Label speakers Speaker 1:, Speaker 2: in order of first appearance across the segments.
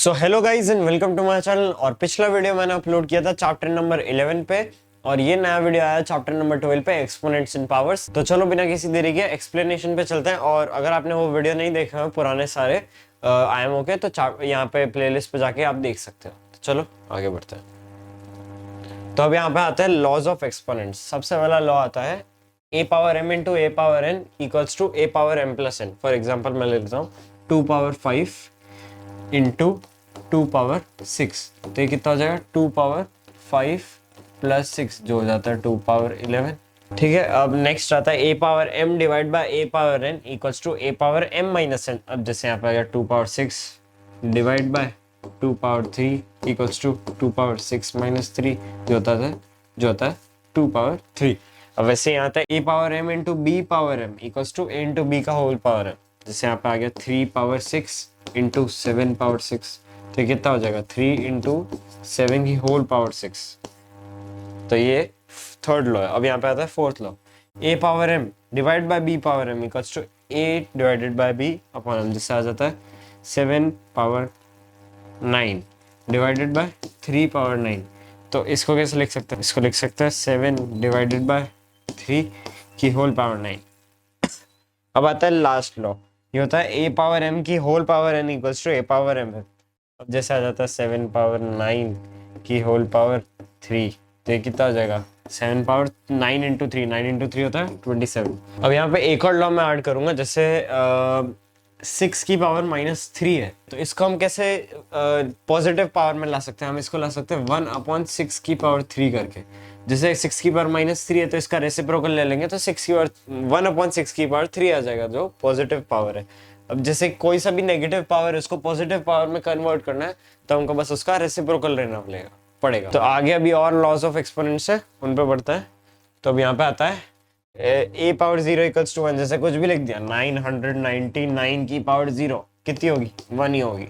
Speaker 1: So hello guys and welcome to my channel. और पिछला video मैंने अपलोड किया था चैप्टर नंबर 11 पे, और ये नया वीडियो आया चैप्टर नंबर 12 पे, एक्सपोनेंट्स इन पावर्स। तो चलो बिना किसी देरी के एक्सप्लेनेशन पे चलते हैं। और अगर आपने वो वीडियो नहीं देखा है पुराने सारे IMO के, तो यहाँ पे प्लेलिस्ट पे जाके आप देख सकते हो। तो चलो आगे बढ़ते हैं। तो अब यहाँ पे आता है लॉज ऑफ एक्सपोनेंट्स। सबसे पहला लॉ आता है a power m into a power n equals to a power m plus n। For example मैं लिखता हूँ 2 पावर 5 इंटू 2 पावर 6। तो ये कितना हो जाएगा 2 पावर 5 प्लस 6 जो हो जाता है 2 पावर 11। ठीक है, अब नेक्स्ट आता है a power m divide by a power n equals to a power m minus n। अब जैसे यहाँ पे आ गया 2 power 6 divide by 2 power 3 equals to 2 power 6 minus 3 जो होता है 2 पावर 3। अब वैसे यहाँ आता है a power m into b power m equals to a into b का होल पावर m। जैसे यहाँ पे आ गया 3 पावर 6 इंटू 7 पावर 6। तो कितना हो जाएगा 3 इंटू 7 की होल पावर 6। तो ये थर्ड लॉ है। अब यहाँ पे आता है fourth law, a power m divide by b power m equals to a divided by b upon m। जिससे आ जाता है 7 पावर 9 डिवाइडेड बाय 3 पावर 9। तो इसको कैसे लिख सकते हैं? इसको लिख सकते हैं 7 डिवाइडेड बाय 3 की होल पावर 9। अब आता है लास्ट लॉ, ये होता है a पावर m की whole power n equals to a power m। अब जैसे आ जाता है 7 पावर 9 की होल पावर 3। तो ये कितना हो जाएगा 7 पावर 9 इंटू 3, 9 इंटू 3 होता है 27। अब यहाँ पे एक और लॉ मैं ऐड करूंगा। जैसे 6 की पावर माइनस 3 है, तो इसको हम कैसे पॉजिटिव पावर में ला सकते हैं? हम इसको ला सकते हैं 1 अपॉन 6 की पावर 3 करके। जैसे 6 की पावर माइनस 3 है तो इसका रेसिप्रोकल ले लेंगे, तो 6 की पावर 1 अपॉन 6 की पावर 3 आ जाएगा जो पॉजिटिव पावर है। अब जैसे कोई सा भी नेगेटिव पावर है उसको पॉजिटिव पावर में कन्वर्ट करना है, तो हमको बस उसका रेसिप्रोकल लेना पड़ेगा। तो आगे अभी और लॉज ऑफ एक्सपोनेंट्स है, उन पे बढ़ता है। तो अब यहाँ पे आता है a पावर 0 इक्वल्स टू 1। जैसे कुछ भी लिख दिया, 999 की पावर 0 कितनी होगी? 1 ही होगी।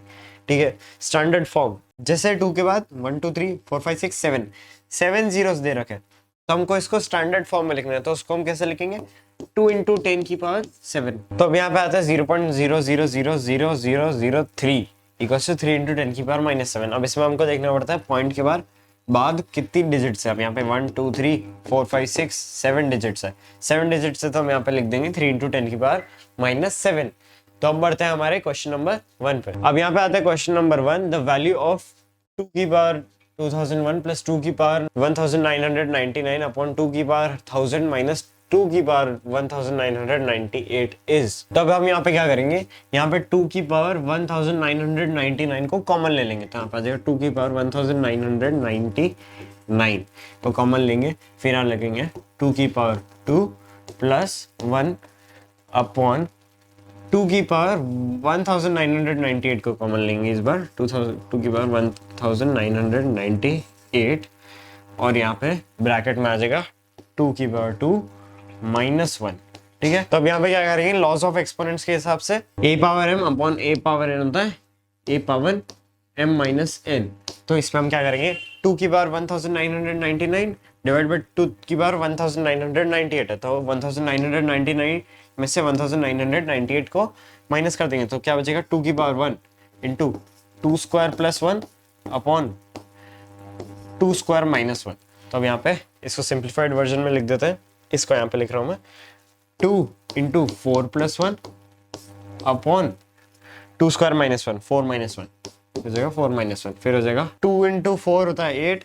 Speaker 1: ठीक है, स्टैंडर्ड फॉर्म जैसे 2 के बाद 1 2 3 4 5 6 7 जीरोस दे रखे, तो हमको इसको स्टैंडर्ड फॉर्म में लिखना है। तो उसको हम कैसे लिखेंगे? 2 इंटू 10 की पावर 7। तो अब यहाँ पे आता है 0.000003 इक्वल्स टू 3 इंटू 10 की पावर माइनस 7। अब इसमें हमको देखना पड़ता है पॉइंट के बाद कितनी डिजिट्स है। अब यहाँ पे 1 2 3 4 5 6 7 डिजिट्स है। 7 डिजिट्स है तो हम यहाँ पे लिख देंगे 3 इंटू 10 की पावर माइनस 7। तो अब बढ़ते हैं हमारे क्वेश्चन नंबर 1 पे। अब यहाँ पे आता है question number 1, the value of 2 की पावर 2001 प्लस 2 की पावर 1999 अपॉन 2 की पावर 1000 माइनस 2 की पावर 1998 इज। तो अब हम यहाँ पे क्या करेंगे? यहाँ पे 2 की पावर 1999 को कॉमन ले लेंगे। तो यहाँ पे आ जाएगा 2 की पावर 1999 को कॉमन लेंगे, फिर यहाँ लगेंगे 2 की पावर 2 प्लस 1 अपॉन 2 की पावर 1998 को कॉमन लेंगे इस बार। 2 की पावर 1998 और यहाँ पे ब्रैकेट में आ जाएगा 2 की पावर 2 माइनस 1। ठीक है, तो अब यहाँ पे क्या करेंगे? लॉस ऑफ एक्सपोनेंट्स के हिसाब से a power m upon a power n होता है a power m minus n। तो इसमें हम क्या करेंगे? 2 की पावर 1999 डिवाइड बाय 2 की पावर 1998 है, तो 1999 में से 1998 को माइनस कर देंगे, तो क्या बचेगा? 2 की power 1 into 2 square plus 1 upon 2 square minus 1। तो अब यहाँ पे इसको सिंप्लीफाइड वर्जन में लिख देते हैं। इसको यहाँ पे लिख रहा हूँ मैं 2 into 4 plus 1 upon 2 square minus 1 4 minus 1 हो जाएगा 4 माइनस 1। फिर हो जाएगा 2 इंटू 4 होता है 8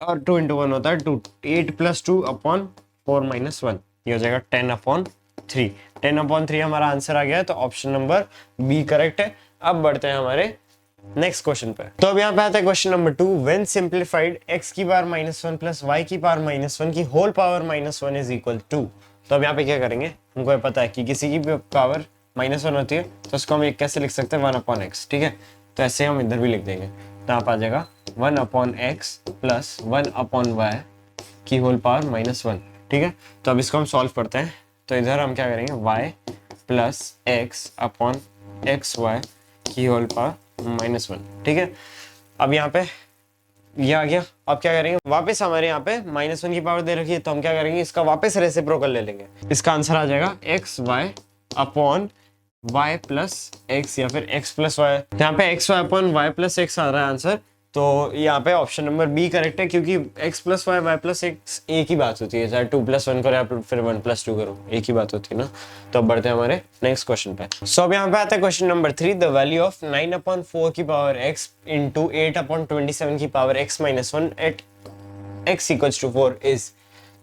Speaker 1: और 2 इंटू 1 होता है 2। 8 प्लस 2 अपॉन 4 माइनस 1, ये हो जाएगा 10 अपॉन 3। 10 अपॉन 3 हमारा आंसर आ गया है, तो ऑप्शन नंबर बी करेक्ट है। अब बढ़ते हैं हमारे नेक्स्ट क्वेश्चन पे। तो अब यहाँ पे आता है question number 2, when simplified x की पावर माइनस 1 प्लस y की पावर माइनस 1 की whole power minus 1 is equal to. तो अब यहाँ पे क्या करेंगे? हमको पता है कि किसी की भी पावर माइनस 1 होती है, तो उसको हम एक कैसे लिख सकते हैं? 1 अपॉन x। ठीक है, तो ऐसे हम इधर भी लिख देंगे। तो यहाँ पे आ जाएगा 1 upon x plus 1 upon y की होल पावर माइनस 1। ठीक है, तो अब इसको हम सॉल्व करते हैं। तो इधर हम क्या करेंगे? y plus x upon x y की होल पावर माइनस 1। ठीक है, अब यहाँ पे ये आ गया। अब क्या करेंगे? वापस हमारे यहाँ पे माइनस 1 की पावर दे रखी है, तो हम क्या करेंगे? इसका वापस रेसिप्रोकल ले लेंगे। इसका आंसर आ जाएगा x y upon y plus x या फिर x प्लस वाई। यहाँ पे x y upon y plus x आ रहा है आंसर, तो यहाँ पे ऑप्शन नंबर बी करेक्ट है, क्योंकि x plus y y plus x एक ही बात होती है, चाहे 2+1 करो या फिर 1+2 करो, एक ही बात होती है ना। तो अब बढ़ते हैं हमारे नेक्स्ट क्वेश्चन पे। सो अब यहाँ पे आता है question number 3, the value of 9/4 की पावर x इंटू 8/27 की power x minus 1 at x equals to 4 is.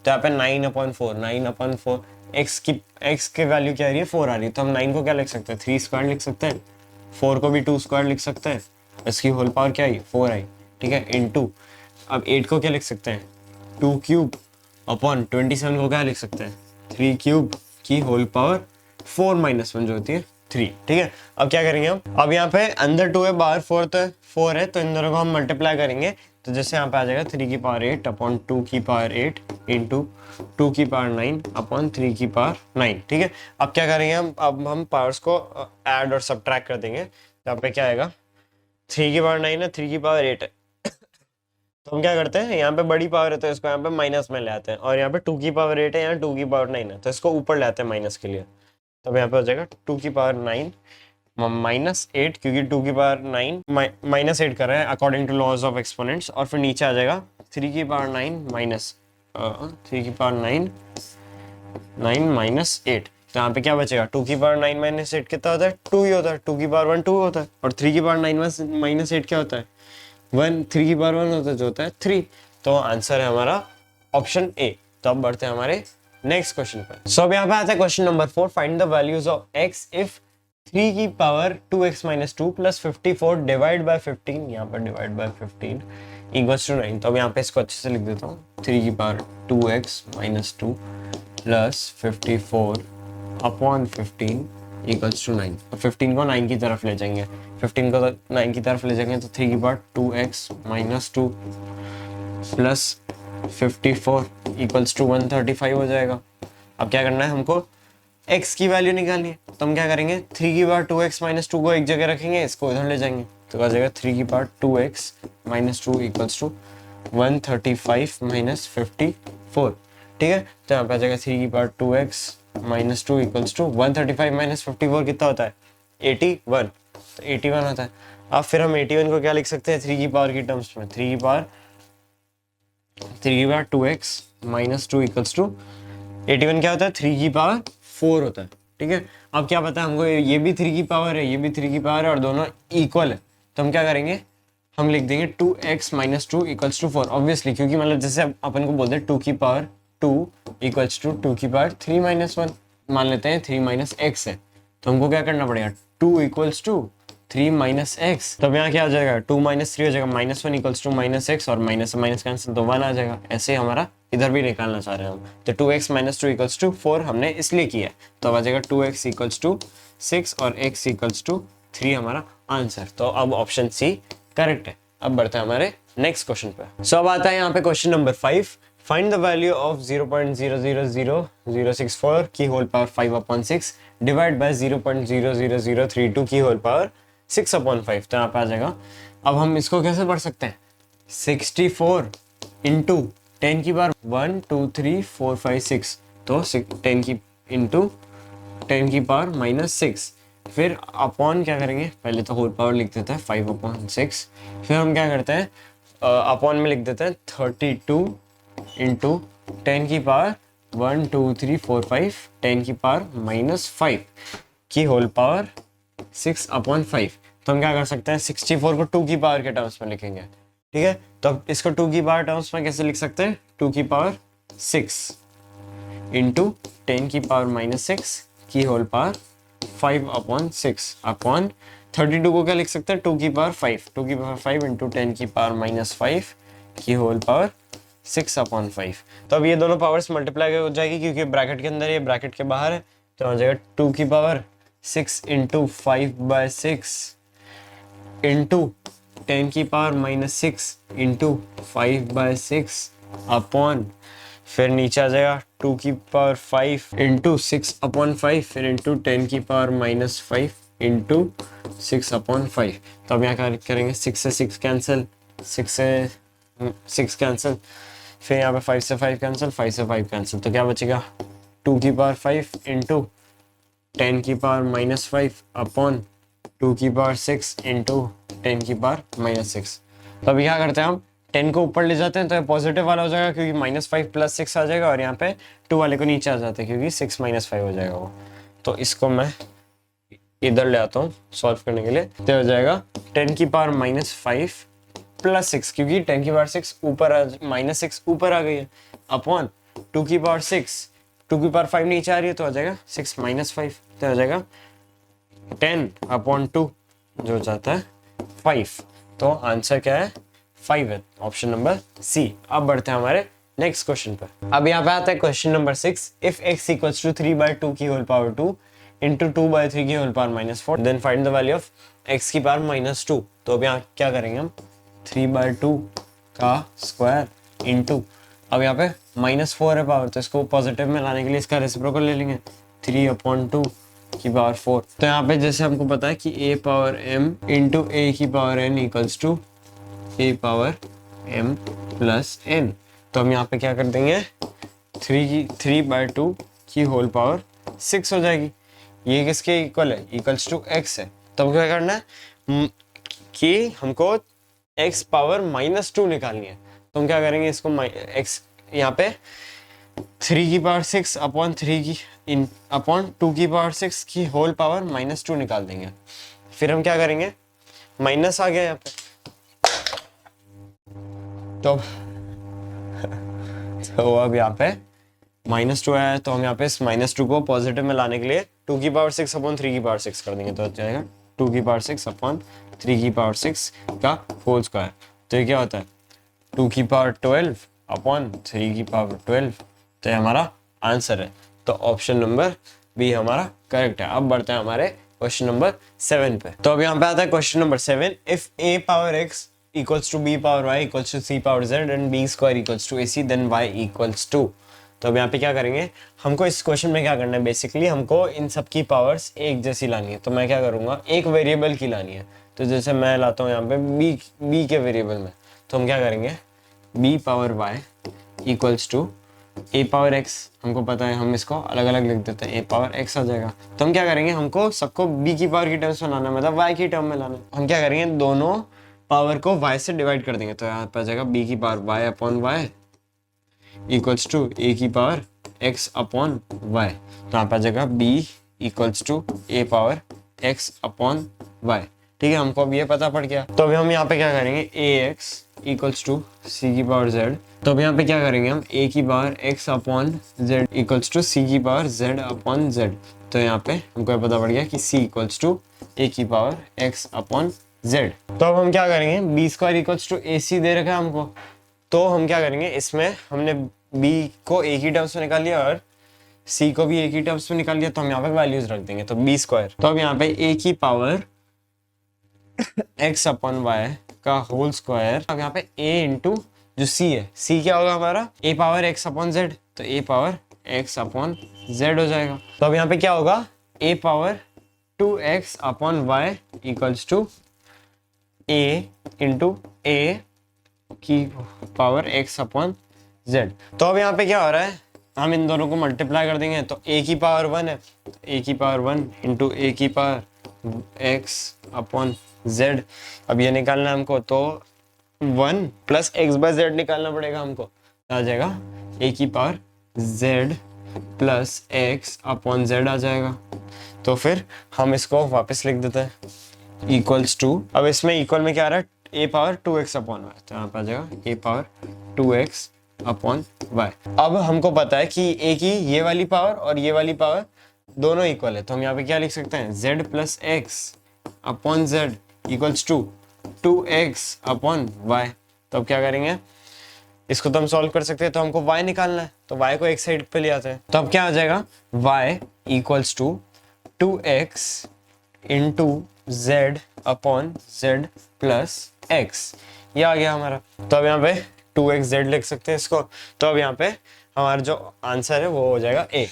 Speaker 1: तो यहाँ पे 9/4 x के वैल्यू क्या आ रही है, 4 आ रही है, तो हम 9 को क्या लिख सकते हैं, 3 स्क्वायर लिख सकते हैं, 4 को भी 2 स्क्वायर लिख सकते हैं, इसकी होल पावर क्या आई, 4 आई, ठीक है, इनटू अब 8 को क्या लिख सकते हैं, 2 क्यूब अपॉन 27 को क्या लिख सकते हैं, 3 क्यूब की होल पावर 4 माइनस 1 जो होती है 3, ठीक है। अब क्या करेंगे हम, अब यहाँ पे अंदर 2 है बाहर 4 है, तो इन दोनों को हम मल्टीप्लाई करेंगे, तो जैसे यहाँ पे आ जाएगा 3 की पावर 8 अपॉन 2 की पावर 8 इंटू 2 की पावर 9 अपॉन 3 की पावर 9, ठीक है। अब क्या करेंगे हम, अब हम पावर्स को ऐड और सब्ट्रैक्ट कर देंगे, यहाँ पे क्या आएगा, 3 की पावर 9 है, 3 की पावर 8 है, तो हम क्या करते हैं, यहाँ पे बड़ी पावर है तो इसको यहाँ पे माइनस में ले आते हैं, और यहाँ पे 2 की पावर 8 है, यहाँ 2 की पावर 9 है, तो इसको ऊपर ले आते हैं माइनस के लिए, तब यहाँ पे हो जाएगा 2 की पावर 9 -8, क्योंकि 2 की पावर 9 -8 कर रहे हैं according to laws of exponents, और फिर नीचे आ जाएगा 3 की पावर 9 माइनस 3 की पावर 9 माइनस 8, तो यहाँ पे क्या बचेगा, 2 की पावर 9 माइनस 8 कितना होता है, 2 ही होता है, 2 की पावर 1 2 होता है, और 3 की पावर 9 माइनस 8 क्या होता है, 1, 3 की पावर 1 होता है जो होता है 3, तो आंसर है हमारा ऑप्शन ए। तो अब बढ़ते हैं हमारे नेक्स्ट क्वेश्चन पर। सो अब यहाँ पे आता है question number 4, find the values of x if 3 की power 2x minus 2 plus 54 divide by 15, यहाँ पर डिवाइड बाय 15 इक्वल्स टू 9। तो अब यहाँ पे इसको अच्छे से लिख देता हूँ, 3 की power 2x minus 2 plus 54 upon 15 equals to 9, और 15 को 9 की तरफ ले जाएंगे, 15 को 9 की तरफ ले जाएंगे तो 3 की power 2x minus 2 plus 54 equals to 135 हो जाएगा। अब क्या करना है हमको, x की वैल्यू निकालनी है, तो हम क्या करेंगे, 3 की पावर 2x माइनस 2 को एक जगह रखेंगे, इसको इधर ले जाएंगे, तो आ जाएगा 3 की power 2x minus 2 equals to 135 minus 54, ठीक है। तो यहाँ पे आ जाएगा 3 की power 2x minus 2 equals to 135 minus 54 कितना होता है, 81, तो 81 होता है। अब फिर हम 81 को क्या लिख सकते हैं 3 की पावर की टर्म्स में, 3 की power 2x minus 2 equals to 81 क्या होता है, 3 की पावर 4 होता है, ठीक है। अब क्या पता है हमको, ये भी 3 की पावर है, ये भी 3 की पावर है, और दोनों इक्वल है, तो हम क्या करेंगे, हम लिख देंगे 2x minus 2 equals to 4, obviously, क्योंकि मतलब जैसे अपन को बोलते हैं 2 की पावर 2 इक्वल्स टू 2 की पावर 3 माइनस 1, मान लेते हैं 3 माइनस x है, तो हमको क्या करना पड़ेगा, 2 इक्वल्स टू 3 माइनस एक्स, तब यहाँ क्या आ जाएगा, 2 माइनस 3 हो जाएगा, -1 इक्वल्स टू माइनस एक्स, और माइनस से माइनस कैंसिल तो 1 आ जाएगा। ऐसे हमारा इधर भी निकालना चाह रहे हैं हम, तो 2x माइनस 2 इक्वल्स टू 4 हमने इसलिए किया है, तो अब आ जाएगा 2x इक्वल्स टू 6 और x इक्वल्स टू 3 हमारा आंसर। तो अब ऑप्शन सी करेक्ट है। अब बढ़ते हैं हमारे नेक्स्ट क्वेश्चन पे। सो अब आता है यहाँ पे question number 5, find the value of 0.000064 की होल पावर 5/6 डिवाइड बाय 0.00032 की होल पावर 6/5, तो यहाँ पे आ जाएगा। अब हम इसको कैसे पढ़ सकते हैं, 64 इंटू 10 की पावर 1 2 3 4 5 6, तो 10 की इंटू 10 की पावर -6, फिर अपॉन क्या करेंगे, पहले तो होल पावर लिख देते हैं 5/6, फिर हम क्या करते हैं अपॉन में लिख देते हैं 32 इंटू 10 की पावर 1 2 3 4 5 10 की पावर -5 की होल पावर 6/5, तो हम क्या कर सकते हैं 64 को 2 की पावर के टर्म्स में लिखेंगे, ठीक है। तो अब इसको 2 की पावर टर्म्स में कैसे लिख सकते हैं, 2 की पावर 6 इंटू 10 की पावर -6 की होल पावर 5/6 अपॉन 32 को क्या लिख सकते हैं 2 की पावर 5, 2 की पावर 5 इंटू 10 की पावर -5 की होल पावर 6/5। तो अब ये दोनों पावर्स मल्टीप्लाई हो जाएगी, क्योंकि ब्रैकेट के अंदर ये ब्रैकेट के बाहर है, तो आ जाएगा 2 की पावर 6 इंटू 5/6 इंटू 10 की पावर -6 इंटू 5/6 अपॉन, फिर नीचे आ जाएगा 2 की पावर 5 इंटू 6/5, फिर इंटू 10 की पावर -5 इंटू 6/5। तो अब यहाँ करेंगे 6 से 6 कैंसिल, 6 से 6 कैंसिल, फिर यहाँ पे 5 से 5 कैंसिल, 5 से 5 कैंसिल, तो क्या बचेगा 2 की पावर 5 इंटू 10 की पावर -5 अपॉन 2 की पावर 6 इंटू 10 की पावर -6। तो अभी क्या करते हैं हम 10 को ऊपर ले जाते हैं तो पॉजिटिव वाला हो जाएगा क्योंकि -5 + 6 आ जाएगा, और यहाँ पे 2 वाले को नीचे आ जाते हैं क्योंकि 6 - 5 हो जाएगा वो। तो इसको मैं इधर ले आता हूँ सॉल्व करने के लिए। तो हो जाएगा 10 की पावर -5 + 6, क्योंकि 10 की पावर 6 ऊपर -6 ऊपर आ गई है, अपॉन 2 की पावर 6, 2 की पावर 5 नीचे आ रही है तो आ जाएगा 6 - 5, तो हो जाएगा 10/2 जो हो जाता है 5। तो आंसर क्या है? 5 है, ऑप्शन नंबर सी। अब बढ़ते हैं हमारे नेक्स्ट क्वेश्चन पर। अब यहाँ पे आता है question number 6। If x equals to 3/2 की होल पावर 2 इंटू 2/3 की whole power -4 then find the value of x की पावर -2। तो अब यहाँ क्या करेंगे हम? 3/2 का स्क्वायर इंटू, अब यहाँ पे -4 है पावर, तो इसको पॉजिटिव में लाने के लिए इसका रेसिप्रोकल ले लेंगे, 3/2 की पावर 4। तो यहाँ पे जैसे हमको पता है कि a power m into a की power n equals to a power m plus n। तो हम यहाँ पे क्या कर देंगे? 3/2 की होल पावर 6 हो जाएगी। ये किसके इक्वल है? इक्वल्स टू x है। तो हम क्या करना है कि हमको x पावर -2 निकालनी है। तो हम क्या करेंगे? इसको x यहाँ पे 3 की पावर 6 अपॉन 3 की अपॉन 2 की पावर 6 की होल पावर -2 निकाल देंगे। फिर हम क्या करेंगे? माइनस आ गया यहाँ पे, तो अब यहाँ पे -2 आया है, तो हम यहाँ पे इस -2 को पॉजिटिव में लाने के लिए 2 की पावर 6 अपॉन 3 की पावर 6 कर देंगे, तो आ जाएगा 2 की पावर 6 अपॉन 3 की पावर 6 का होल स्क्वायर। तो ये क्या होता है? 2 की पावर 12 अपॉन 3 की पावर 12। तो ये हमारा आंसर है। तो ऑप्शन नंबर बी हमारा करेक्ट है। अब बढ़ते हैं हमारे क्वेश्चन नंबर 7 पे। तो अब यहाँ पे आता है question number 7। If a power x equals to b power y equals to c power z and b square equals to ac then y equals to. तो अब यहाँ पे क्या करेंगे? हमको इस क्वेश्चन में क्या करना है? बेसिकली हमको इन सब की पावर्स एक जैसी लानी है। तो मैं क्या करूँगा? एक वेरिएबल की लानी है। तो जैसे मैं लाता हूँ यहाँ पे b के वेरिएबल में, तो हम क्या करेंगे? b power y equals to a power x, हमको पता है, हम इसको अलग अलग लिख देते हैं, a पावर x आ जाएगा। तो हम क्या करेंगे? हमको सबको b की पावर की टर्म्स में लाना है, मतलब y की टर्म में लाना है। हम क्या करेंगे? दोनों पावर को y से डिवाइड कर देंगे। तो यहाँ पे आ जाएगा b की power y upon y equals to a की पावर x अपॉन y। तो यहाँ पे आ जाएगा b equals to a power x upon y। ठीक है, हमको अब ये पता पड़ गया। तो अभी हम यहाँ पे क्या करेंगे? ax इक्वल्स टू c की पावर z। तो अब यहाँ पे क्या करेंगे हम? a की power x upon z equals to c की पावर z अपॉन z। तो यहाँ पे हमको ये पता पड़ गया कि c इक्वल्स टू a की पावर x अपॉन z। तो अब हम क्या करेंगे? b square equals to ac दे रखा है हमको, तो हम क्या करेंगे? इसमें हमने b को a की टर्म्स में निकाल लिया और c को भी a की टर्म्स में निकाल लिया, तो हम यहाँ पे वैल्यूज रख देंगे। तो b स्क्वायर, तो अब यहाँ पे a की पावर x अपॉन y का होल स्क्वायर, अब यहाँ पे a इंटू जो c है, c क्या होगा हमारा? a power x upon z, तो a power x upon z हो जाएगा। तो अब यहाँ पे क्या होगा? a power 2x upon y equals to a into a की पावर x अपॉन z। तो अब यहाँ पे क्या हो रहा है? हम इन दोनों को मल्टीप्लाई कर देंगे, तो a की पावर 1 है, तो a की पावर 1 इंटू a की पावर x अपॉन z। अब ये निकालना है हमको, तो 1 प्लस एक्स बाय जेड निकालना पड़ेगा हमको। आ जाएगा a की power z plus x upon z आ जाएगा। तो फिर हम इसको वापस लिख देते हैं इक्वल्स टू, अब इसमें इक्वल में क्या आ रहा है? a power 2x upon y। तो यहाँ पे आ जाएगा a power 2x upon y। अब हमको पता है कि a की ये वाली पावर और ये वाली पावर दोनों इक्वल है, तो हम यहाँ पे क्या लिख सकते हैं? z plus x upon z equals to 2x upon y। तो अब क्या करेंगे? इसको तो हम सॉल्व कर सकते हैं, तो हमको y निकालना है, तो y को एक साइड पे ले आते हैं। तो अब क्या आ जाएगा? y equals to 2x into z upon z plus x, ये आ गया हमारा। तो अब यहाँ पे 2xz लिख सकते हैं इसको। तो अब यहाँ पे हमारा जो आंसर है वो हो जाएगा a।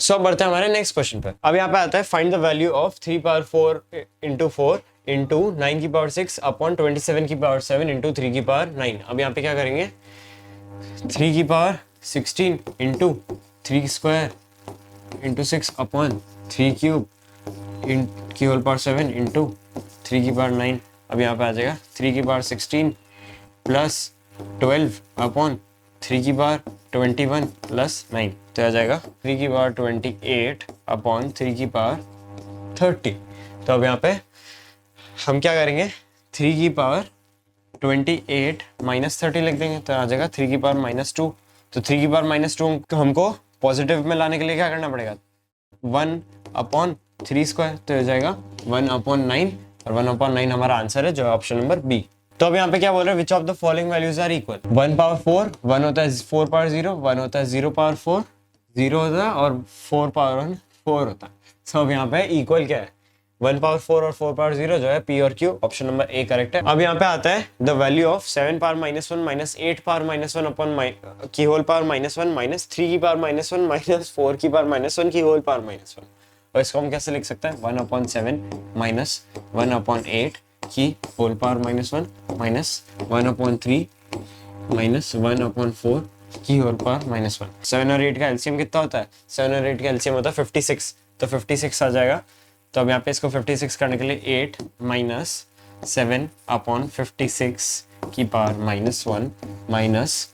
Speaker 1: सो अब बढ़ते हैं हमारे नेक्स्ट क्वेश्चन पे। अब यहाँ पे आता है find the value of 3 power 4 into 4 into 9 की पावर 6 अपॉन 27 की पावर 7 इंटू 3 की पावर 9। अब यहाँ पे क्या करेंगे? 3 की power 16 into 3 square into 6 upon 3 cube in की होल पावर 7 इंटू 3 की पावर 9, अब यहाँ पे आ जाएगा 3 की पावर 16 प्लस 12 अपॉन 3 की पावर 21 प्लस 9, तो आ जाएगा 3 की पावर 28 अपॉन 3 की पावर 30। तो अब यहाँ पे हम क्या करेंगे, 3 की पावर 28 माइनस 30 लिख देंगे, तो आ जाएगा 3 की पावर -2। तो 3 की पावर -2 हमको पॉजिटिव में लाने के लिए क्या करना पड़ेगा, 1/3², तो हो जाएगा 1/9, और 1/9 हमारा आंसर है जो है ऑप्शन नंबर बी। तो अब यहाँ पे क्या बोल रहे हैं, which of the following values are equal. 1 power 4, 1 होता है 4 पावर 0, 1 होता है 0 पावर 4, 0 होता है, और 4 पावर 1 4 होता है। तो अब यहाँ पे इक्वल क्या है, 1 पावर 4 और 4 पावर 0 जो है पी और Q, option number A correct है। अब यहाँ पे आता है the value of 7 power -1 minus 8 power -1 upon की होल पावर -1 माइनस 3 की पावर -1 माइनस 4 की पावर -1 की होल पावर -1, और इसको हम कैसे लिख सकते हैं, 1/7 माइनस 1/8 की होल पावर -1 माइनस 1/3 माइनस 1/4 की होल पावर -1। 7 और 8 का एलसीएम कितना होता है, 7 और 8 का एलसीएम होता है 56, तो 56 आ जाएगा। तो अब यहाँ पे इसको 56 करने के लिए 8 माइनस 7/56 की पावर -1 माइनस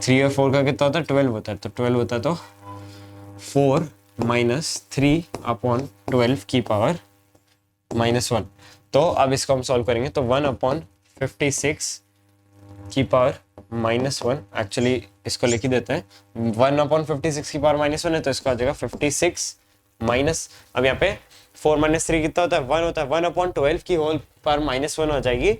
Speaker 1: 3 और 4 का कितना होता है, 12 होता है, तो 12 होता है, तो 4 माइनस 3/12 की पावर -1। तो अब इसको हम सॉल्व करेंगे, तो 1/56 की पावर -1, एक्चुअली इसको लिख ही देते हैं, 1/56 की पावर -1 है, तो इसको आ जाएगा 56 माइनस, अब यहाँ पे 4 माइनस 3 कितना होता है, 1 होता है, 1/12 की होल पावर -1 हो जाएगी,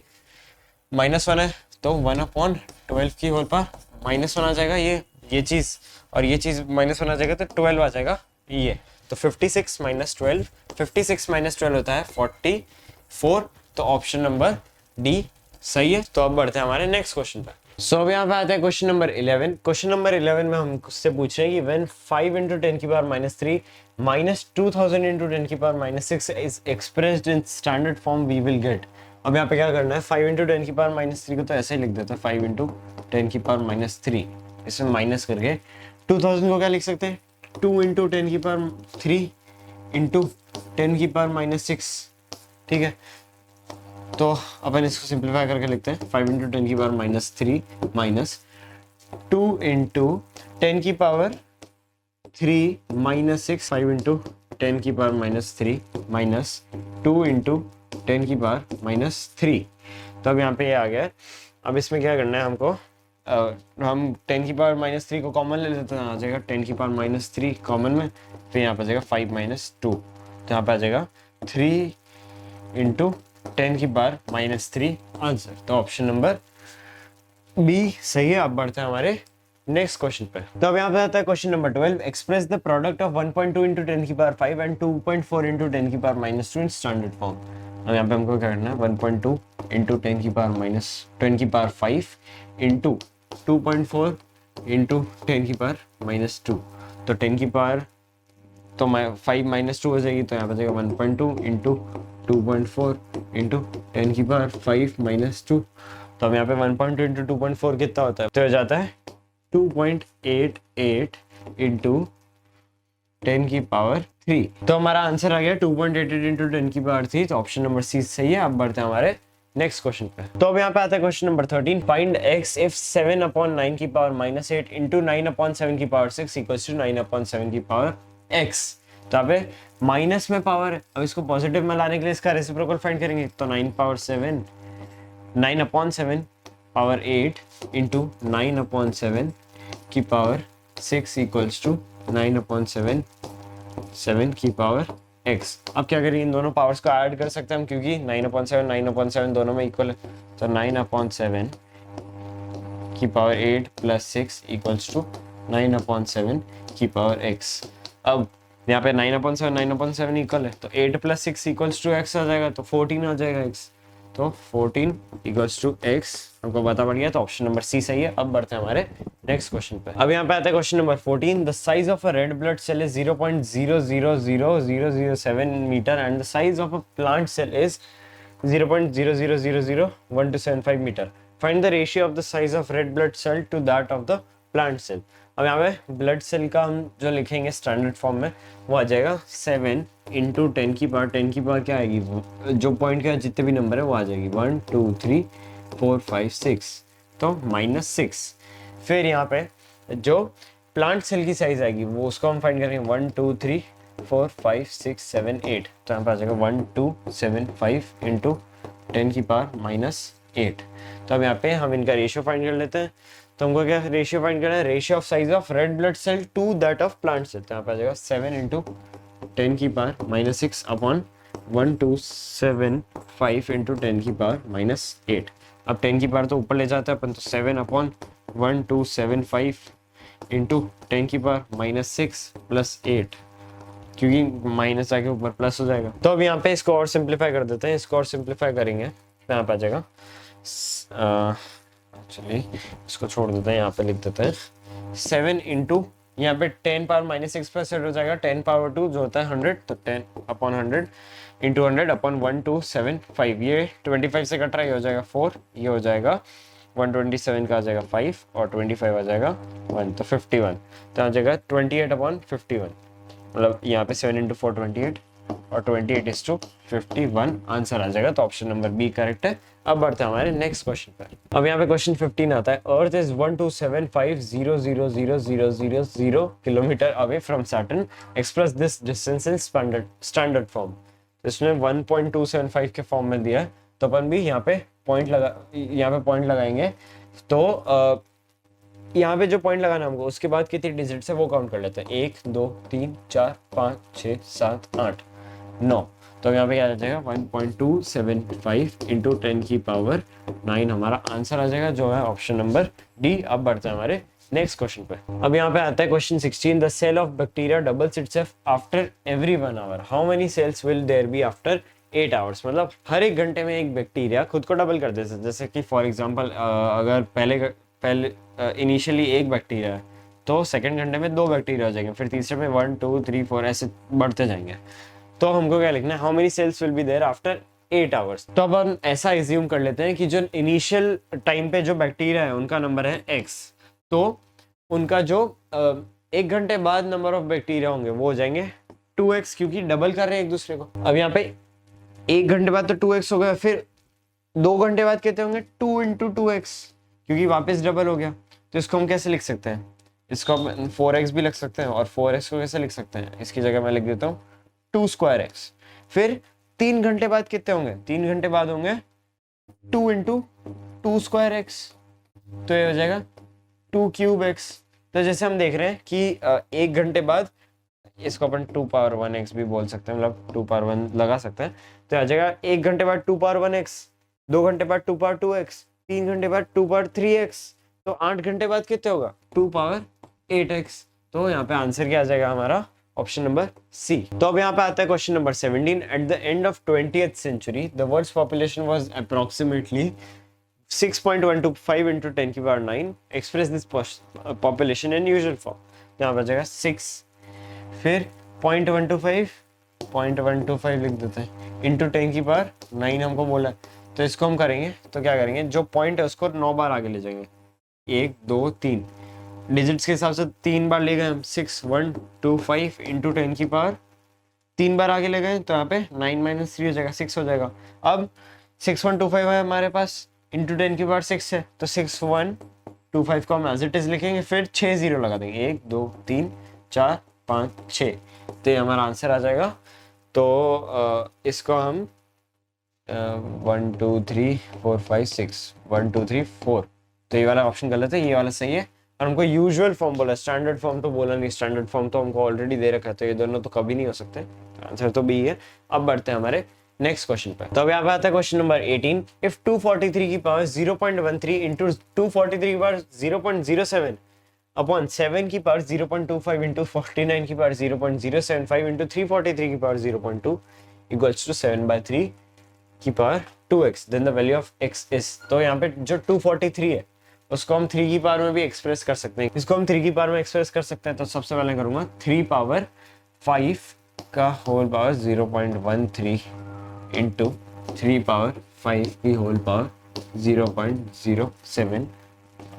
Speaker 1: -1 है, तो 1/12 की होल पावर -1 आ जाएगा, ये चीज़ और ये चीज़ -1 आ जाएगा, तो 12 आ जाएगा ये। तो 56 माइनस 12, 56 माइनस 12 होता है 44, तो ऑप्शन नंबर डी सही है। तो अब बढ़ते हैं हमारे नेक्स्ट क्वेश्चन पर। सो अब यहाँ पे आते हैं क्वेश्चन नंबर 11। क्वेश्चन नंबर 11 में हम उससे पूछ रहे हैं कि व्हेन 5 × 10 की पावर -3 माइनस 2000 × 10 की पावर -6 is expressed in standard form we will get. अब यहाँ पे क्या करना है, 5 × 10 की पावर -3 को तो ऐसे ही लिख देते हैं, 5 × 10 की पावर -3, इसमें माइनस करके 2000 को क्या लिख सकते हैं, 2 × 10 की पावर 3 × 10 की पावर -6, ठीक है। तो अपन इसको सिंप्लीफाई करके लिखते हैं, 5 × 10 की पावर -3 माइनस 2 × 10 की पावर 3 -6, 5 × 10 की पावर -3 माइनस 2 × 10 की पावर -3। तो अब यहाँ पे ये आ गया। अब इसमें क्या करना है हमको, हम 10 की पावर -3 को कॉमन ले लेते हैं, आ जाएगा 10 की पावर -3 कॉमन में, फिर यहाँ पे आ जाएगा 5 - 2, तो यहाँ पे आ जाएगा 3 × 10 की पावर -3 आंसर। तो ऑप्शन नंबर बी सही है। अब बढ़ते हैं हमारे नेक्स्ट क्वेश्चन पे। तो अब यहाँ पे आता है question number 12, express the product of 1.2 × 10 की पावर 5 एंड 2.4 × 10 की पावर -2 इन स्टैंडर्ड फॉर्म। अब यहाँ पे हमको क्या करना है, 1.2 × 10 की पावर -10 की पावर 5 इंटू 2.4 × 10 की पावर -2, तो 10 की पावर तो 5 -2 हो जाएगी, तो यहाँ पे जाएगा 1.2 × 2.4 × 10 की पावर 5 -2। तो अब यहाँ पे 1.2 × 2.4 कितना होता है, तो हो जाता है 2.88 × 10 की पावर 3। तो हमारा आंसर आ गया 2.88 × 10 की पावर 3, तो ऑप्शन नंबर सी सही है। अब बढ़ते हैं हमारे नेक्स्ट क्वेश्चन पे। तो अब यहाँ पे आता है question number 13, find x if 7/9 की पावर -8 इंटू 9/7 की पावर 6 इक्वल्स टू 9/7 की पावर x। तो यहाँ पे माइनस में पावर है, अब इसको पॉजिटिव में लाने के लिए इसका रेसिप्रोकल फाइंड करेंगे, तो 9/7 पावर 8 इंटू 9/7 की पावर 6 इक्वल्स टू 9/7 की पावर x। अब क्या करें, इन दोनों पावर्स को ऐड कर सकते हैं हम, क्योंकि 9/7 दोनों में इक्वल है, तो 9/7 की पावर 8 प्लस 6 इक्वल्स टू 9/7 की पावर x। अब यहाँ पे 9/7 इक्वल है, तो 8 प्लस 6 इक्वल्स टू x आ जाएगा, तो 14 आ जाएगा x, तो 14 इक्वल्स टू x हमको बता पड़ गया, तो ऑप्शन नंबर सी सही है। अब बढ़ते हैं हमारे नेक्स्ट क्वेश्चन पे। अब यहाँ पे आता है question number 14, the size of a red blood cell is 0.000007 metre and the size of a plant cell is 0.00001 to 75 metre. Find the ratio of the size of red blood cell to that of the plant cell. अब यहाँ पे blood cell का हम जो लिखेंगे standard form में वो आ जाएगा 7 इंटू 10 की पावर क्या आएगी, जो पॉइंट के जितने भी नंबर है वो आ जाएगी 1 2 3 4 5 6, तो -6। फिर यहाँ पे जो प्लांट सेल की साइज आएगी वो उसको हम फाइंड करेंगे 1 2 3 4 5 6 7 8, तो यहाँ पे आ जाएगा 1 2 7 5 इंटू 10 की पावर -8। तो अब यहाँ पे हम इनका रेशियो फाइंड कर लेते हैं। तो हमको क्या रेशियो फाइंड करना है, ratio of size of red blood cell to that of plant cell. तो यहाँ पे आ जाएगा 7 इंटू 10 की पावर -6 अपॉन 1 2 7 5 इंटू 10 की पावर -8। अब 10 की पावर तो ऊपर ले जाता है अपन, तो 7 अपॉन 1 2 7 5 इंटू 10 की पावर -6 प्लस 8, क्योंकि माइनस आके ऊपर प्लस हो जाएगा। तो अब यहाँ पे इसको और सिंप्लीफाई कर देते हैं। इसको और सिंप्लीफाई करेंगे तो यहाँ पे आ जाएगा, चलिए इसको छोड़ देते हैं, यहाँ पे लिख देते हैं 7 इंटू यहाँ पे 10 पावर -6 प्लस 8 हो जाएगा 10 पावर 2 जो होता है 100, तो 10 अपॉन 100 इंटू 100 अपॉन 1 2 7 5, ये 25 से कट रहा है, ये हो जाएगा 4, ये हो जाएगा 127 का आ जाएगा 5 और 25 आ जाएगा 1, तो 51, तो आ जाएगा 28 अपॉन 51, मतलब यहाँ पे 7 इंटू 4 28 और 28:51 आंसर आ जाएगा। तो ऑप्शन नंबर बी करेक्ट है। अब बढ़ते हैं हमारे नेक्स्ट क्वेश्चन पर। अब यहाँ पे क्वेश्चन 15 आता है, earth is 127500000 kilometre away from Saturn, express this distance in standard form. इसमें 1.275 के फॉर्म में दिया है, तो अपन भी यहाँ पे पॉइंट लगाएंगे। तो यहाँ पे जो पॉइंट लगाना हमको, उसके बाद कितनी डिजिट्स है वो काउंट कर लेते हैं, 1 2 3 4 5 6 7 8 9। तो यहाँ पे क्या आ जाएगा 1.275 इंटू 10 की पावर 9 हमारा आंसर आ जाएगा, जो है ऑप्शन नंबर डी। अब बढ़ते हैं हमारे नेक्स्ट क्वेश्चन पे। अब यहाँ पे आता है question 16, the cell of bacteria doubles itself after every 1 hour, how many cells will there be after 8 hours. मतलब हर एक घंटे में एक बैक्टीरिया खुद को डबल कर देता है। जैसे कि फॉर एग्जाम्पल अगर पहले इनिशियली एक बैक्टीरिया है तो सेकंड घंटे में 2 बैक्टीरिया हो जाएंगे, फिर तीसरे में 1 2 3 4 ऐसे बढ़ते जाएंगे। तो हमको क्या लिखना है, how many cells will be there after 8 hours. तो अब हम ऐसा एज्यूम कर लेते हैं कि जो इनिशियल टाइम पे जो बैक्टीरिया है उनका नंबर है x, तो उनका जो 1 घंटे बाद नंबर ऑफ बैक्टीरिया होंगे वो हो जाएंगे 2x, क्योंकि डबल कर रहे हैं एक दूसरे को। अब यहाँ पे 1 घंटे बाद तो 2x हो गया, फिर 2 घंटे बाद कितने होंगे 2 इंटू 2x, क्योंकि वापस डबल हो गया। तो इसको हम कैसे लिख सकते हैं, इसको हम 4x भी लिख सकते हैं, और 4x को कैसे लिख सकते हैं, इसकी जगह मैं लिख देता हूँ 2 स्क्वायर x। फिर 3 घंटे बाद कितने होंगे, 3 घंटे बाद होंगे 2 इंटू 2 स्क्वायर x, तो ये हो जाएगा 2 क्यूब x। तो जैसे हम देख रहे हैं कि 1 घंटे बाद इसको अपन 2 पावर 1x भी बोल सकते हैं, मतलब 2 पावर 1 लगा सकते हैं। तो आ जाएगा 1 घंटे बाद 2 पावर 1x, 2 घंटे बाद 2 पावर 2x, 3 घंटे बाद 2 पावर 3x, तो 8 घंटे बाद कितने होगा 2 पावर 8x। तो यहाँ पे आंसर क्या आ जाएगा हमारा, ऑप्शन नंबर सी। तो अब यहाँ पे आता है question number 17, at the end of 20th century the world's population was approximately 6.125 into 10 की power 9, express this population in usual form. यहाँ पे आ जाएगा 6, फिर 0.125 लिख देते हैं इंटू 10 की पावर 9 हमको बोला है। तो इसको हम करेंगे तो क्या करेंगे, जो पॉइंट है उसको 9 बार आगे ले जाएंगे, 1 2 3 डिजिट्स के हिसाब से 3 बार ले गए हम, 6125 इंटू 10 की पावर 3 बार आगे ले गए, तो यहाँ पे 9 - 3 हो जाएगा 6 हो जाएगा। अब 6125 है हमारे पास, इंटू 10 की पावर 6 है, तो 6125 को हम एज इट इज लिखेंगे, फिर 6 0 लगा देंगे, 1 2 3 4 5 6, तो ये हमारा आंसर आ जाएगा। तो इसको हम 1 2 3 4 5 6 1 2 3 4, तो ये वाला ऑप्शन गलत है, ये वाला सही है। और हमको यूजुअल फॉर्म बोला, स्टैंडर्ड फॉर्म तो बोला नहीं, स्टैंडर्ड फॉर्म तो हमको ऑलरेडी दे रखा है, तो ये दोनों तो कभी नहीं हो सकते, आंसर तो बी है। अब बढ़ते हैं हमारे नेक्स्ट क्वेश्चन पे। तो अब यहाँ पे आता है क्वेश्चन नंबर 18, इफ 243 की पावर 0.13 इंटू 243 की पावर 0.07 अपॉन 7 की पावर 0.25 इंटू 49 की पावर 0.075 इंटू 343 की पावर 0.2 इक्वल्स टू 7/3 की power 2x, then the value of x is. तो यहाँ पे जो 243 है उसको हम 3 की पावर में भी एक्सप्रेस कर सकते हैं, इसको हम 3 की पावर में एक्सप्रेस कर सकते हैं। तो सबसे पहले करूंगा 3 पावर 5 का होल पावर 0.13 इंटू 3 पावर 5 की होल पावर 0.07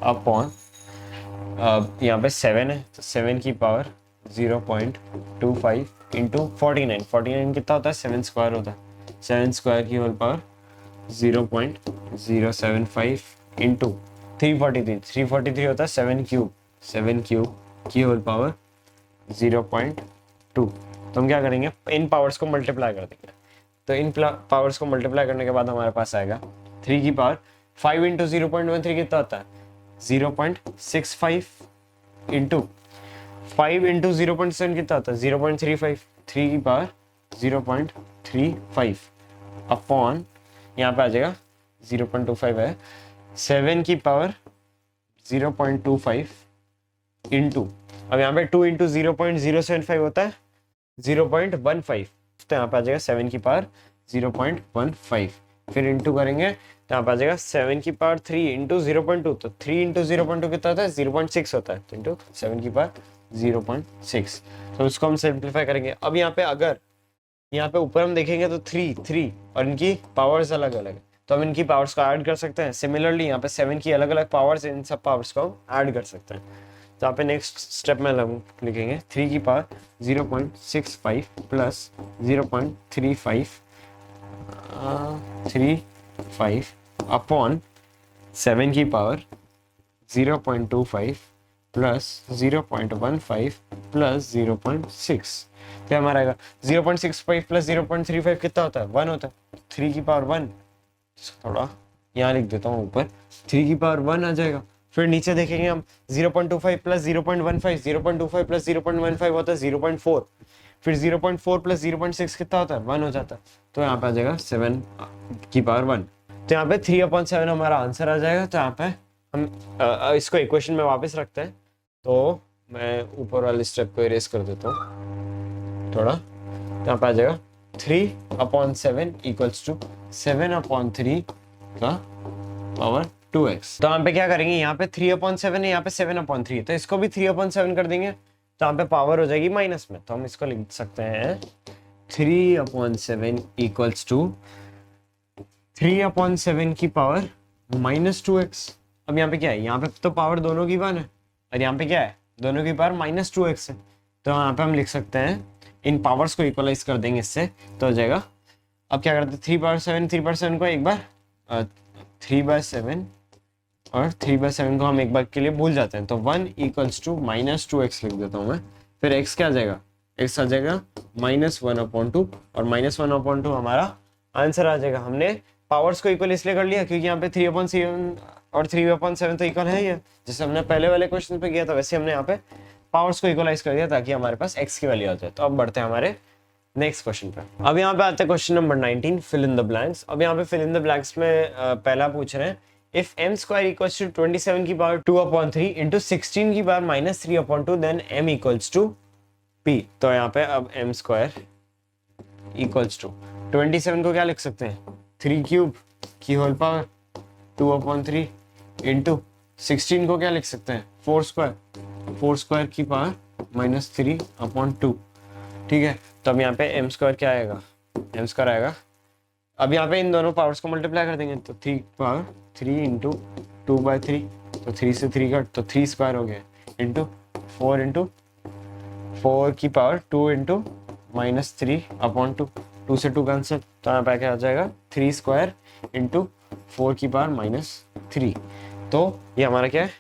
Speaker 1: अपॉन यहाँ पे 7 है तो 7 की पावर 0.25 इंटू 49, 49 कितना होता है 7 स्क्वायर होता है, 7 स्क्वायर की होल पावर 0.075 इंटू 343, 343 होता है 7 क्यूब, 7 क्यूब की होल पावर 0.2। तो हम क्या करेंगे, इन पावर्स को मल्टीप्लाई कर देंगे। तो इन पावर्स को मल्टीप्लाई करने के बाद हमारे पास आएगा 3 की पावर 5 इंटू 0.13 कितना होता है 0.65 इंटू 5 इंटू 0.7 कितना होता है 0.35, 3 की पावर 0.35 अपॉन यहाँ पे आ जाएगा 0.25 है, 7 की पावर 0.25 इंटू, अब यहाँ पे 2 इंटू 0.075 होता है 0.15, तो यहाँ पे आ जाएगा 7 की पावर 0.15, फिर इंटू करेंगे तो यहाँ पे आ जाएगा 7 की पावर 3 इंटू 0.2, तो 3 इंटू 0.2 कितना होता है 0.6 होता है, तो इंटू 7 की पावर 0.6। तो इसको हम सिंप्लीफाई करेंगे। अब यहाँ पे अगर यहाँ पे ऊपर हम देखेंगे तो 3 और इनकी पावर्स अलग अलग है, तो हम इनकी पावर्स को ऐड कर सकते हैं। सिमिलरली यहाँ पे 7 की अलग अलग पावर्स, इन सब पावर्स को हम ऐड कर सकते हैं। तो यहाँ पे नेक्स्ट स्टेप में हम लिखेंगे 3 की पावर 0.65 प्लस 0.35 अपॉन 7 की पावर 0.25 प्लस 0.15 प्लस 0.6, तो हमारा आएगा 0.65 प्लस 0.35 कितना होता है 1 होता है, 3 की पावर 1, थोड़ा यहाँ लिख देता हूँ ऊपर, 3 की पावर 1 आ जाएगा। फिर नीचे देखेंगे हम 0.25 प्लस 0.15, 0.25 प्लस 0.15 होता है 0.4, फिर 0.4 प्लस 0.6 कितना होता है 1 हो जाता है, तो यहाँ पे आ जाएगा 7 की पावर 1। तो यहाँ पे 3/7 हमारा आंसर आ जाएगा। तो यहाँ पे हम इसको इक्वेशन में वापस रखते हैं, तो मैं ऊपर वाले स्टेप को इरेज कर देता हूँ थोड़ा, तो यहाँ पे आ जाएगा 3/7 इक्वल्स टू 7/3 का पावर 2x। तो यहाँ पे क्या करेंगे, यहाँ पे 3/7 है, यहाँ पे 7/3, तो इसको भी 3/7 कर देंगे, तो यहाँ पे पावर हो जाएगी माइनस में, तो हम इसको लिख सकते हैं 3/7 इक्वल्स टू 3/7 की पावर -2x। अब यहाँ पे क्या है, यहाँ पे तो पावर दोनों की 1 है और यहाँ पे क्या है, दोनों की पावर -2x है, तो यहाँ पे हम लिख सकते हैं इन पावर्स को इक्वलाइज कर देंगे इससे, तो हो जाएगा। अब क्या करते हैं 3/7 को एक बार 3/7 और 3/7 को हम एक बार के लिए भूल जाते हैं, तो 1 इक्वल्स टू -2x लिख देता हूँ मैं। फिर x क्या आ जाएगा, x आ जाएगा -1/2 और -1/2 हमारा आंसर आ जाएगा। हमने पावर्स को इक्वल इसलिए कर लिया क्योंकि यहाँ पे 3/7 और 3/7 तो इक्वल है ही है, जैसे हमने पहले वाले क्वेश्चन पे किया था वैसे हमने यहाँ पे पावर्स को इक्वलाइज कर दिया ताकि हमारे पास x की वैल्यू आ जाए। तो अब बढ़ते हैं हमारे नेक्स्ट क्वेश्चन पे। अब यहाँ पे आते हैं question number 19, fill in the blanks. अब यहाँ पे फिल इन द ब्लैंक्स में पहला पूछ रहे हैं if m square equals to 27 की पावर 2/3 इंटू 16 की power -3/2 then m equals to p। तो यहाँ पे अब m स्क्वायर इक्वल्स टू 27 को क्या लिख सकते हैं 3 क्यूब की होल पावर 2/3 इंटू 16 को क्या लिख सकते हैं 4 स्क्वायर की पावर -3/2। ठीक है, तो अब यहाँ पे m स्क्वायर क्या आएगा, m स्क्वायर आएगा, अब यहाँ पे इन दोनों पावर्स को मल्टीप्लाई कर देंगे, तो 3 पावर 3 इंटू 2/3, तो 3 से 3 कट, तो 3 स्क्वायर हो गया इंटू 4 की पावर 2 इंटू -3/2, 2 से 2 कैंसिल, तो यहाँ पे क्या आ जाएगा 3 स्क्वायर इंटू 4 की पावर -3। तो ये हमारा क्या है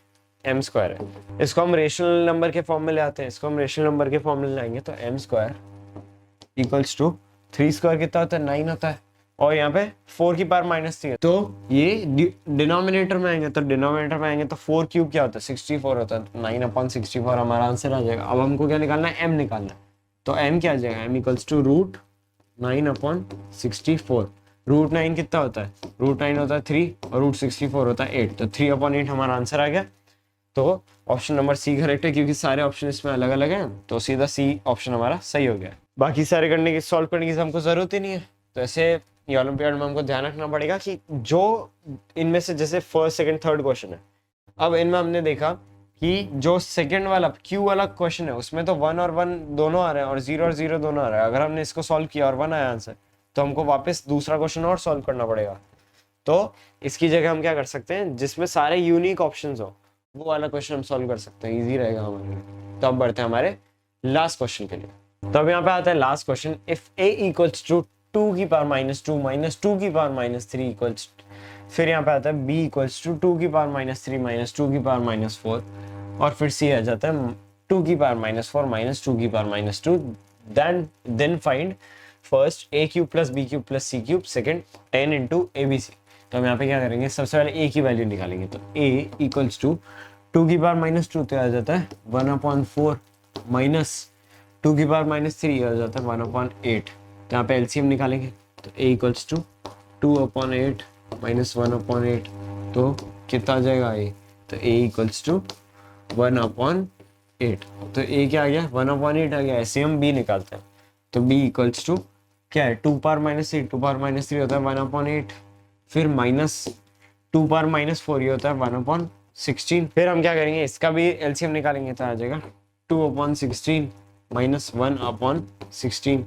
Speaker 1: m स्क्वायर है। इसको हम रेशनल नंबर के फॉर्म में ले आते हैं, इसको हम रेशनल नंबर के फॉर्म में लाएंगे, तो m square equals to 3 square कितना होता है 9 होता है, और यहाँ पे 4 की पावर -3 है, तो ये डिनोमिनेटर में आएंगे, तो डिनोमिनेटर में आएंगे तो 4 क्यूब क्या होता है 64 होता है, तो 9/64 हमारा आंसर आ जाएगा। अब हमको क्या निकालना है m निकालना है, तो m क्या आ जाएगा m इक्वल्स टू √9/64। √9 कितना होता है, √9 होता है 3 और √64 होता है 8, तो 3/8 हमारा आंसर आ गया। तो ऑप्शन नंबर सी करेक्ट है क्योंकि सारे ऑप्शन इसमें अलग अलग हैं, तो सीधा सी ऑप्शन हमारा सही हो गया। बाकी सारे सॉल्व करने की हमको जरूरत ही नहीं है। तो ऐसे ये ओलंपियाड में हमको ध्यान रखना पड़ेगा कि जो इनमें से जैसे फर्स्ट सेकंड थर्ड क्वेश्चन है, अब इनमें हमने देखा कि जो सेकंड वाला क्यू वाला क्वेश्चन है उसमें तो 1 और 1 दोनों आ रहे हैं और 0 और 0 दोनों आ रहे हैं। अगर हमने इसको सॉल्व किया और 1 आया आंसर, तो हमको वापस दूसरा क्वेश्चन और सॉल्व करना पड़ेगा। तो इसकी जगह हम क्या कर सकते हैं, जिसमें सारे यूनिक ऑप्शंस हो वो वाला क्वेश्चन हम सॉल्व कर सकते हैं, इजी रहेगा हमारे लिए। तो अब बढ़ते हैं हमारे लास्ट क्वेश्चन के लिए। तो अब यहाँ पे आता है last question, if a equals to 2 की पावर -2 -2 की पावर -3 इक्वल्स, फिर यहाँ पे आता है b इक्वल्स टू 2 की पावर -3 -2 की पावर -4, और फिर c आ जाता है 2 की पावर -4 -2 की power -2, then find first a cube plus b cube plus c cube, second 10 into abc। तो हम यहाँ पे क्या करेंगे, सबसे पहले a की वैल्यू निकालेंगे। तो a इक्वल्स टू 2 की पावर -2 तो आ जाता है 1/4 माइनस 2 की पावर -3 आ जाता है 1/8। तो यहाँ पे एलसीएम निकालेंगे। तो a इक्वल्स टू 2/8 माइनस 1/8, तो कितना आ जाएगा a? तो a इक्वल्स टू 1/8। तो a क्या आ गया, 1/8 आ गया। ऐसे हम b निकालते हैं। तो b इक्वल्स टू क्या है, 2 पावर -3, 2 पावर -3 होता है 1/8, फिर माइनस 2 पावर -4 ये होता है 1/16। फिर हम क्या करेंगे, इसका भी एलसीएम निकालेंगे। तो आ जाएगा 2/16 माइनस 1/16।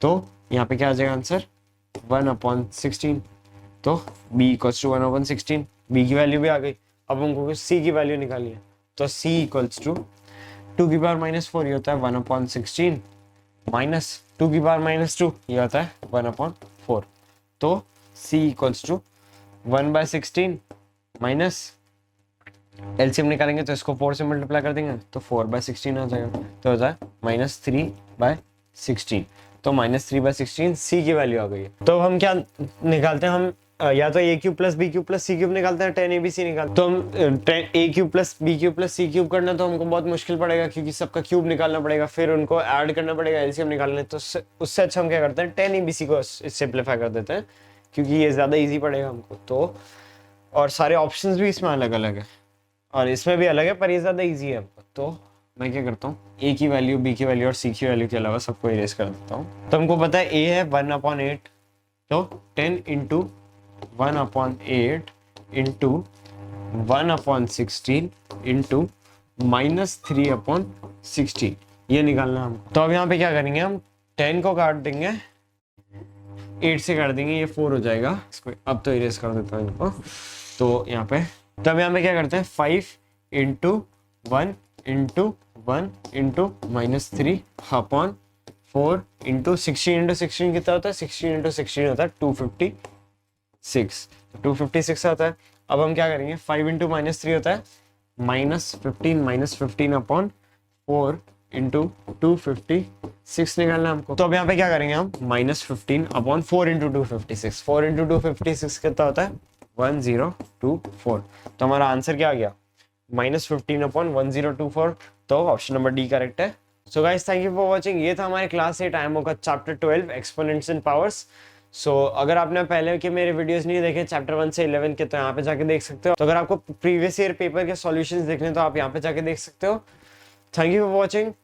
Speaker 1: तो यहाँ पे क्या आ जाएगा आंसर, 1/16। तो b इक्वल्स टू 1/16, b की वैल्यू भी आ गई। अब हमको c की वैल्यू निकालिए। तो c इक्वल्स टू 2 की पावर -4 ये होता है 1/16 माइनस 2 की पावर -2 ये होता है 1/4। तो c equals to 1/16 minus LCM निकालेंगे तो इसको 4 से मल्टीप्लाई कर देंगे तो 4/16 आ जाएगा। तो होता है -3/16। तो -3/16 सी की वैल्यू आ गई है। तो हम क्या निकालते हैं, हम या तो a cube plus b cube plus c cube निकालते हैं, 10 abc निकालते हैं। तो हम 10 a cube plus b cube plus c cube करना तो हमको बहुत मुश्किल पड़ेगा, क्योंकि सबका क्यूब निकालना पड़ेगा, फिर उनको ऐड करना पड़ेगा एलसीएम निकालने। तो उससे अच्छा हम क्या करते हैं, 10 abc को सिंपलीफाई कर देते हैं, क्योंकि ये ज़्यादा ईजी पड़ेगा हमको। तो और सारे ऑप्शंस भी इसमें अलग अलग है और इसमें भी अलग है, पर ये ज़्यादा ईजी है हमको। तो मैं क्या करता हूँ, a की वैल्यू, b की वैल्यू और c की वैल्यू के अलावा सबको इरेज कर देता हूँ। तो हमको पता है a है 1/8, तो 10 इंटू 1/8 इंटू 1/16 इंटू -3/16, ये निकालना हमको। तो अब यहाँ पे क्या करेंगे, हम 10 को काट देंगे, 8 से काट देंगे, ये 4 हो जाएगा। इसको अब तो इरेज कर देता हूँ इनको। तो यहाँ पे तब यहाँ पे क्या करते हैं, 5 इंटू 1 इंटू 1 इंटू -3/4 इंटू 16 कितना होता है, 16 होता है 256, 256 आता है। अब हम क्या करेंगे, 5 इंटू -3 होता है -15 इंटू 256 निकालना है हमको। तो अब यहाँ पे क्या करेंगे हम, -15/4 इंटू 256, 4 इंटू 256 कितना होता है 1024। तो हमारा आंसर क्या आ गया, -15/1024। तो ऑप्शन नंबर डी करेक्ट है। So guys, thank you for watching. ये था हमारे क्लास 8 आईएमओ का चैप्टर 12 एक्सपोनेंट्स एंड पावर्स। सो अगर आपने पहले के मेरे वीडियोस नहीं देखे चैप्टर 1 से 11 के, तो यहाँ पे जाके देख सकते हो। तो अगर आपको प्रीवियस ईयर पेपर के सॉल्यूशंस देखने तो आप यहाँ पे जाके देख सकते हो। Thank you for watching.